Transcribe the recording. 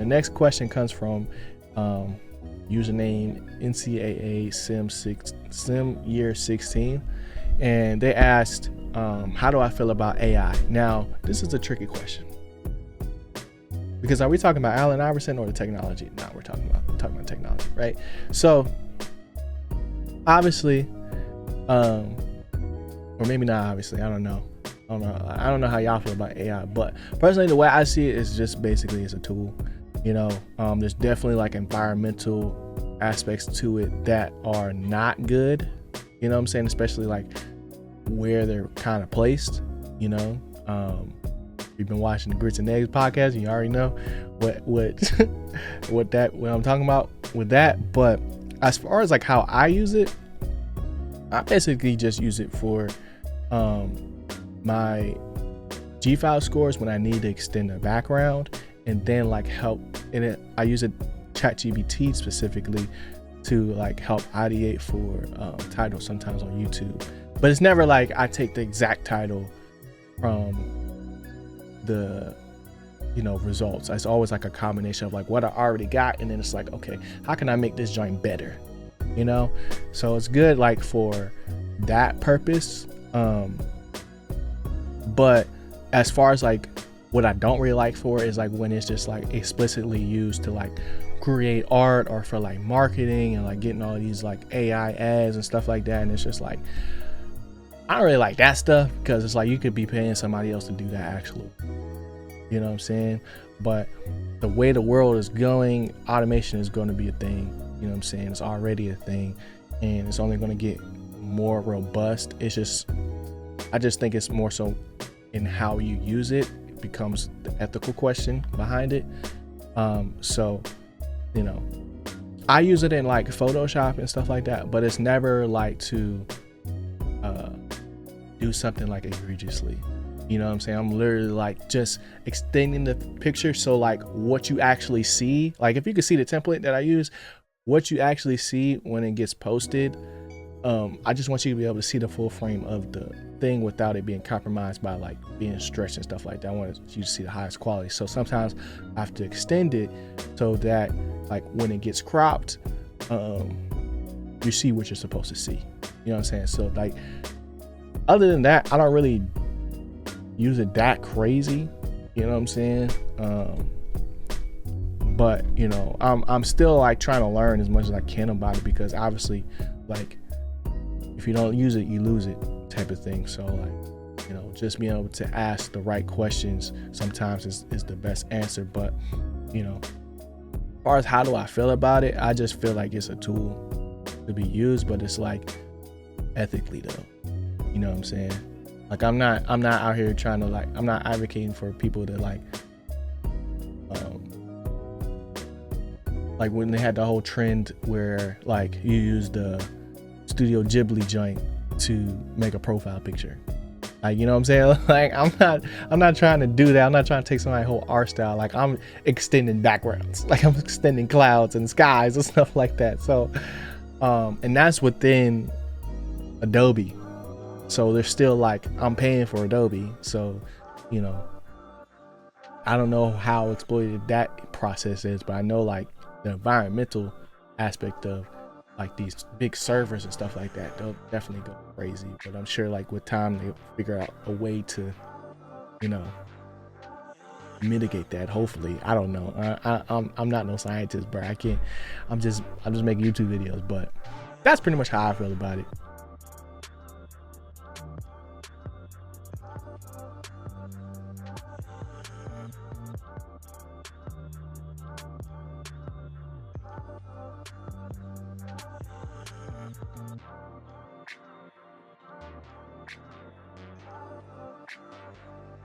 the next question comes from username NCAA Sim Year 16, and they asked, how do I feel about AI? Now, this is a tricky question, because are we talking about Allen Iverson or the technology? No, we're talking about technology, right? So obviously, or maybe not obviously, I don't know how y'all feel about AI, but personally, the way I see it is just basically it's a tool. There's definitely like environmental aspects to it that are not good, you know what I'm saying, especially like where they're kind of placed. You've been watching the Grits and Eggs podcast, you already know what I'm talking about with that. But as far as like how I use it, I basically just use it for my G-file scores when I need to extend the background, and then like help in it. I use it ChatGPT specifically to like help ideate for titles sometimes on YouTube, but it's never like I take the exact title from the results. It's always like a combination of like what I already got, and then it's like, okay, how can I make this joint better? So it's good like for that purpose. But as far as like what I don't really like for is like when it's just like explicitly used to like create art or for like marketing and like getting all these like AI ads and stuff like that. And it's just like, I don't really like that stuff, because it's like you could be paying somebody else to do that actually. You know what I'm saying? But the way the world is going, automation is going to be a thing. You know what I'm saying? It's already a thing, and it's only going to get more robust. I just think it's more so in how you use it. It becomes the ethical question behind it. So, I use it in like Photoshop and stuff like that, but it's never like to do something like egregiously. You know what I'm saying? I'm literally like just extending the picture. So like what you actually see, like if you could see the template that I use, what you actually see when it gets posted, I just want you to be able to see the full frame of the thing without it being compromised by like being stretched and stuff like that. I want you to see the highest quality. So sometimes I have to extend it so that like when it gets cropped, you see what you're supposed to see. You know what I'm saying? So like, other than that, I don't really use it that crazy. You know what I'm saying? But I'm still like trying to learn as much as I can about it, because obviously like if you don't use it, you lose it type of thing. So like, just being able to ask the right questions sometimes is the best answer. But as far as how do I feel about it, I just feel like it's a tool to be used, but it's like ethically though. You know what I'm saying? Like I'm not out here trying to like, I'm not advocating for people to like when they had the whole trend where like you use the Studio Ghibli joint to make a profile picture. Like, you know what I'm saying? Like I'm not trying to do that. I'm not trying to take somebody's whole art style. Like I'm extending backgrounds. Like I'm extending clouds and skies and stuff like that. So and that's within Adobe. So there's still like, I'm paying for Adobe. So, I don't know how exploited that process is, but I know like the environmental aspect of like these big servers and stuff like that, they'll definitely go crazy. But I'm sure like with time they'll figure out a way to mitigate that, hopefully. I don't know. I'm not no scientist, bro. I'm just making YouTube videos, but that's pretty much how I feel about it.